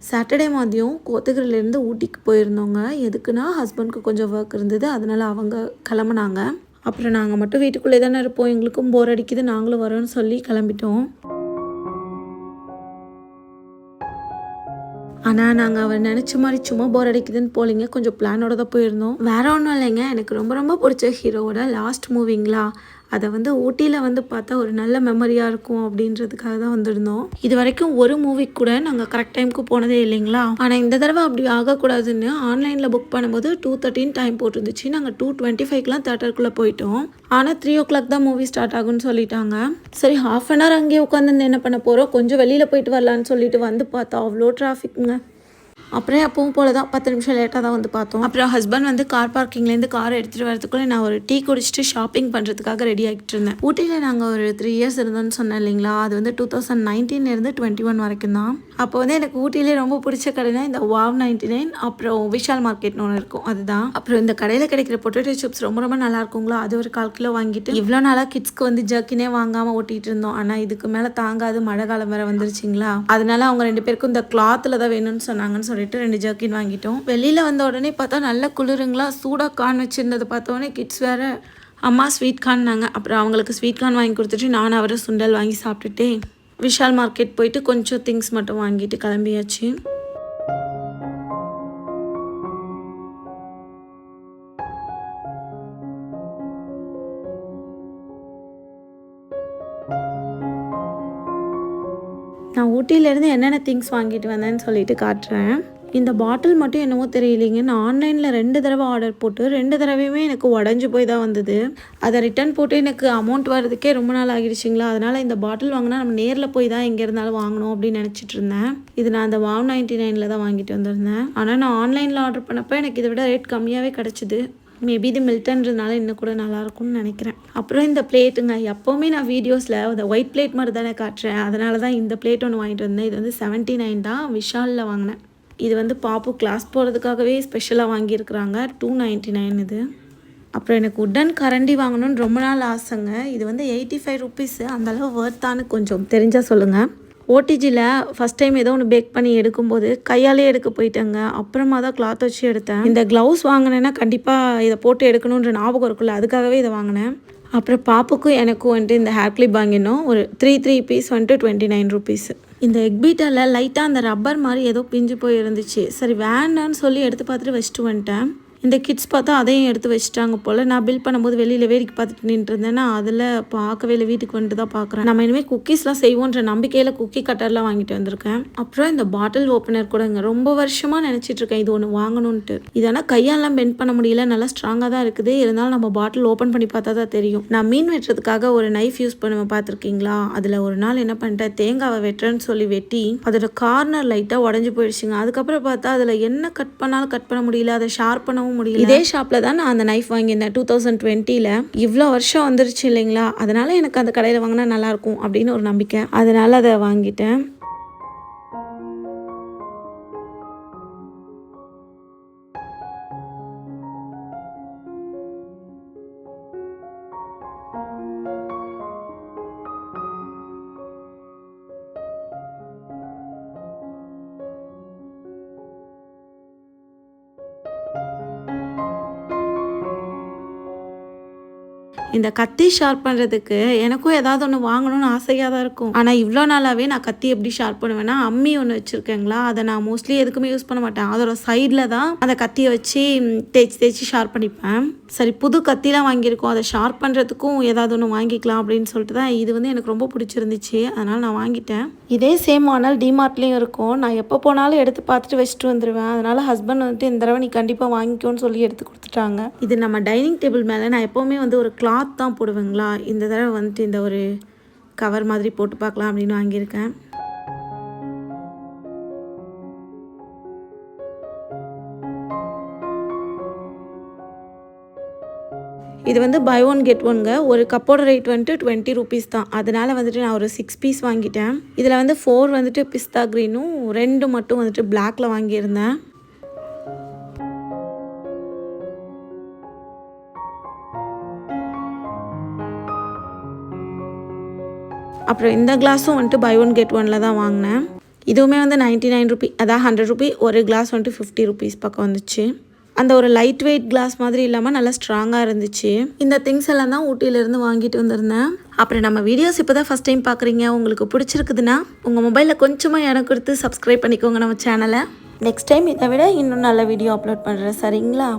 Saturday மதியம் கோத்தகிரிலேருந்து ஊட்டிக்கு போயிருந்தோங்க. எதுக்குன்னா ஹஸ்பண்ட்க்கு கொஞ்சம் ஒர்க் இருந்தது, அதனால அவங்க கிளம்புனாங்க. அப்புறம் நாங்கள் மட்டும் வீட்டுக்குள்ளே தானே இருப்போம், எங்களுக்கும் போர் அடிக்குது, நாங்களும் வரோன்னு சொல்லி கிளம்பிட்டோம். ஆனால் நாங்கள் அவர் நினச்ச மாதிரி சும்மா போர் அடிக்குதுன்னு போலிங்க, கொஞ்சம் பிளானோட தான் போயிருந்தோம். வேற ஒன்றும் இல்லைங்க, எனக்கு ரொம்ப ரொம்ப பிடிச்ச ஹீரோவோட லாஸ்ட் மூவிங்களா, அதை ஊட்டியில் பார்த்தா ஒரு நல்ல மெமரியாக இருக்கும் அப்படின்றதுக்காக தான் வந்திருந்தோம். இது வரைக்கும் ஒரு மூவிக்கு கூட நாங்கள் கரெக்ட் டைமுக்கு போனதே இல்லைங்களா. ஆனால் இந்த தடவை அப்படி ஆகக்கூடாதுன்னு ஆன்லைனில் புக் பண்ணும்போது 2:13 டைம் போட்டிருந்துச்சு. நாங்கள் 2:25க்குலாம் தேட்டருக்குள்ளே போயிட்டோம். ஆனால் 3 o'clock தான் மூவி ஸ்டார்ட் ஆகும்னு சொல்லிட்டாங்க. சரி, ½ an hour அங்கேயே உட்காந்து என்ன பண்ண போகிறோம், கொஞ்சம் வெளியில் போயிட்டு வரலான்னு சொல்லிட்டு பார்த்தா அவ்வளோ டிராஃபிக்குங்க. அப்புறம் எப்பவும் போல தான் 10 நிமிஷம் லேட்டாக தான் பார்த்தோம். அப்புறம் ஹஸ்பண்ட் கார் பார்க்கிங்லேருந்து கார் எடுத்துகிட்டு வரதுக்குள்ளே நான் ஒரு டீ குடிச்சிட்டு ஷாப்பிங் பண்ணுறதுக்காக ரெடி ஆகிட்டு இருந்தேன். ஊட்டியில் நாங்கள் ஒரு 3 years இருந்தோன்னு சொன்னேன் இல்லைங்களா, அது 2019 21 வரைக்கும் தான். அப்போ எனக்கு ஊட்டியிலே ரொம்ப பிடிச்ச கடைனா இந்த வாவ் 99, அப்புறம் விஷால் மார்க்கெட்னு ஒன்று இருக்கும், அதுதான். அப்புறம் இந்த கடையில் கிடைக்கிற பொட்டேட்டோ சிப்ஸ் ரொம்ப ரொம்ப நல்லா இருக்குங்களா, அது ஒரு 1/4 கிலோ வாங்கிட்டு இவ்வளோ நாளாக கிட்ஸ்க்கு ஜர்க்கினே வாங்காமல் ஓட்டிகிட்டு இருந்தோம். ஆனால் இதுக்கு மேலே தாங்காது, மழை காலம் வேறு வந்துருச்சிங்களா, அதனால அவங்க 2 பேருக்கும் இந்த கிளாத்தில் தான் வேணும்னு சொன்னாங்கன்னு சொல்லிட்டு 2 ஜர்க்கின் வாங்கிட்டோம். வெளியில் வந்த உடனே பார்த்தா நல்ல குளிருங்களா, சூடாக கார்ன் வச்சுருந்தது பார்த்தோன்னே கிட்ஸ் வேறு அம்மா ஸ்வீட் கார்ன்னாங்க. அப்புறம் அவங்களுக்கு ஸ்வீட் கார்ன் வாங்கி கொடுத்துட்டு நான் அவரை சுண்டல் வாங்கி சாப்பிட்டுட்டே விஷால் மார்க்கெட் போயிட்டு கொஞ்சம் திங்ஸ் மட்டும் வாங்கிட்டு கிளம்பியாச்சு. நான் ஊட்டியிலேருந்து என்னென்ன திங்ஸ் வாங்கிட்டு வந்தேன்னு சொல்லிட்டு காட்டுறேன். இந்த பாட்டில் மட்டும் என்னவோ தெரியலைங்க, நான் ஆன்லைனில் 2 தடவை ஆர்டர் போட்டு 2 தடவையுமே எனக்கு உடஞ்சி போய் தான் வந்தது. அதை ரிட்டன் போட்டு எனக்கு அமௌண்ட் வரதுக்கே ரொம்ப நாள் ஆகிடுச்சிங்களா, அதனால் இந்த பாட்டில் வாங்கினா நம்ம நேரில் போய் தான் எங்கே இருந்தாலும் வாங்கணும் அப்படின்னு நினச்சிட்டு இருந்தேன். இது நான் அந்த வாவ் 99ல் தான் வாங்கிட்டு வந்திருந்தேன். ஆனால் நான் ஆன்லைனில் ஆர்டர் பண்ணப்போ எனக்கு இதை விட ரேட் கம்மியாகவே கிடச்சிது. மேபி இது மில்டன்றதுனால இன்னும் கூட நல்லாயிருக்கும்னு நினைக்கிறேன். அப்புறம் இந்த பிளேட்டுங்க, எப்போவுமே நான் வீடியோஸில் அந்த ஒயிட் பிளேட் மாதிரி தானே காட்டுறேன், அதனால தான் இந்த பிளேட் ஒன்று வாங்கிட்டு வந்தேன். இது 79 தான், விஷாலில் வாங்கினேன். இது பாப்பு கிளாஸ் போகிறதுக்காகவே ஸ்பெஷலாக வாங்கியிருக்கிறாங்க, 299 இது. அப்புறம் எனக்கு உட்டன் கரண்டி வாங்கணும்னு ரொம்ப நாள் ஆசைங்க. இது 85 rupees, அந்தளவு ஒர்த்தானு கொஞ்சம் தெரிஞ்சால் சொல்லுங்கள். ஓடிஜியில் ஃபஸ்ட் டைம் ஏதோ ஒன்று பேக் பண்ணி எடுக்கும்போது கையாலே எடுக்க போயிட்டேங்க. அப்புறமா தான் கிளாத் வச்சு எடுத்தேன். இந்த க்ளவுஸ் வாங்கினேன்னா கண்டிப்பாக இதை போட்டு எடுக்கணுன்ற ஞாபகம் இருக்குல்ல, அதுக்காகவே இதை வாங்கினேன். அப்புறம் பாப்புக்கும் எனக்கும் இந்த ஹேர் கிளிப் வாங்கினோம். ஒரு 3 பீஸ் 29 rupees. இந்த எக் பீட்டரில் லைட்டாக அந்த ரப்பர் மாதிரி ஏதோ பிஞ்சு போய் இருந்துச்சு. சரி வேண்டான்னு சொல்லி எடுத்து பார்த்துட்டு வச்சுட்டு வந்துட்டேன். இந்த கிட்ஸ் பார்த்தா அதையும் எடுத்து வச்சுட்டாங்க போல். நான் பில் பண்ணும்போது வெளியில் வேடிக்கை பார்த்துட்டு நின்றுருந்தேன்னா அதில் பார்க்கவே இல்லை, வீட்டுக்கு வந்துட்டு தான் பார்க்குறேன். நம்ம இனிமேல் குக்கீஸ்லாம் செய்வோன்ற நம்பிக்கையில் குக்கி கட்டர்லாம் வாங்கிட்டு வந்திருக்கேன். அப்புறம் இந்த பாட்டில் ஓப்பனர் கூடங்க, ரொம்ப வருஷமாக நினச்சிட்ருக்கேன் இது ஒன்று வாங்கணுன்ட்டு. இதெல்லாம் கையாலாம் பெண்ட் பண்ண முடியல, நல்லா ஸ்ட்ராங்காக தான் இருக்குது. இருந்தாலும் நம்ம பாட்டில் ஓப்பன் பண்ணி பார்த்தா தான் தெரியும். நான் மீன் வெட்டுறதுக்காக ஒரு நைஃப் யூஸ் பண்ணுவேன், பார்த்துருக்கீங்களா. அதில் ஒரு நாள் என்ன பண்ணிட்டேன், தேங்காவை வெட்டுறேன்னு சொல்லி வெட்டி அதோட கார்னர் லைட்டாக உடஞ்சி போயிடுச்சுங்க. அதுக்கப்புறம் பார்த்தா அதில் என்ன கட் பண்ணாலும் கட் பண்ண முடியல, அதை ஷார்ப் பண்ணவும் முடியல. இதே ஷாப்பில் தான் நான் அந்த நைஃப் வாங்கியிருந்தேன் 2020ல். இவ்வளோ வருஷம் வந்துருச்சு இல்லைங்களா, அதனால எனக்கு அந்த கடையில் வாங்கினா நல்லாயிருக்கும் அப்படின்னு ஒரு நம்பிக்கை, அதனால அதை வாங்கிட்டேன். இந்த கத்தி ஷார்ப் பண்ணுறதுக்கு எனக்கும் ஏதாவது ஒன்று வாங்கணும்னு ஆசையாக தான் இருக்கும். ஆனால் இவ்வளோ நாளாகவே நான் கத்தி எப்படி ஷார்ப் பண்ணுவேன்னா, அம்மி ஒன்று வச்சுருக்கேங்களா, அதை நான் மோஸ்ட்லி எதுக்குமே யூஸ் பண்ண மாட்டேன். அதோட சைடில் தான் அந்த கத்தியை வச்சு தேய்ச்சி ஷார்ப் பண்ணிப்பேன். சரி, புது கத்திலாம் வாங்கியிருக்கோம், அதை ஷார்ப் பண்ணுறதுக்கும் ஏதாவது ஒன்று வாங்கிக்கலாம் அப்படின்னு சொல்லிட்டு தான் இது எனக்கு ரொம்ப பிடிச்சிருந்துச்சு, அதனால் நான் வாங்கிட்டேன். இதே சேம் ஆனால் டிமார்ட்லேயும் இருக்கும். நான் எப்போ போனாலும் எடுத்து பார்த்துட்டு வச்சுட்டு வந்துடுவேன். அதனால் ஹஸ்பண்ட் இந்த தடவை நீ கண்டிப்பாக வாங்கிக்கோன்னு சொல்லி எடுத்து கொடுத்துட்டாங்க. இது நம்ம டைனிங் டேபிள் மேலே நான் எப்போவுமே ஒரு கிளாத் தான் போடுவேங்களா, இந்த தடவை இந்த ஒரு கவர் மாதிரி போட்டு பார்க்கலாம் அப்படின்னு வாங்கியிருக்கேன். இது பை ஒன் கெட் ஒன்ங்க. ஒரு கப்போட ரேட் 20 rupees தான். அதனால நான் ஒரு 6 பீஸ் வாங்கிட்டேன். இதில் 4 பிஸ்தா க்ரீனும் 2 மட்டும் பிளாக்ல வாங்கியிருந்தேன். அப்புறம் இந்த கிளாஸும் பை ஒன் கெட் ஒன்ல தான் வாங்கினேன். இதுவுமே வந்து 99 ரூபி, அதான் 100 ரூபி. ஒரு கிளாஸ் வந்துட்டு 50 ருபீஸ் பக்கம் வந்துச்சு. அந்த ஒரு லைட் வெயிட் கிளாஸ் மாதிரி இல்லாமல் நல்லா ஸ்ட்ராங்காக இருந்துச்சு. இந்த திங்ஸ் எல்லாம் தான் ஊட்டியிலேருந்து வாங்கிட்டு வந்திருந்தேன். அப்புறம் நம்ம வீடியோஸ் இப்போ தான் ஃபஸ்ட் டைம் பார்க்குறீங்க, உங்களுக்கு பிடிச்சிருக்குதுன்னா உங்கள் மொபைலில் கொஞ்சமாக இடம் கொடுத்து சப்ஸ்கிரைப் பண்ணிக்கோங்க நம்ம சேனலை. நெக்ஸ்ட் டைம் இதை விட இன்னும் நல்ல வீடியோ அப்லோட் பண்ணுறேன், சரிங்களா?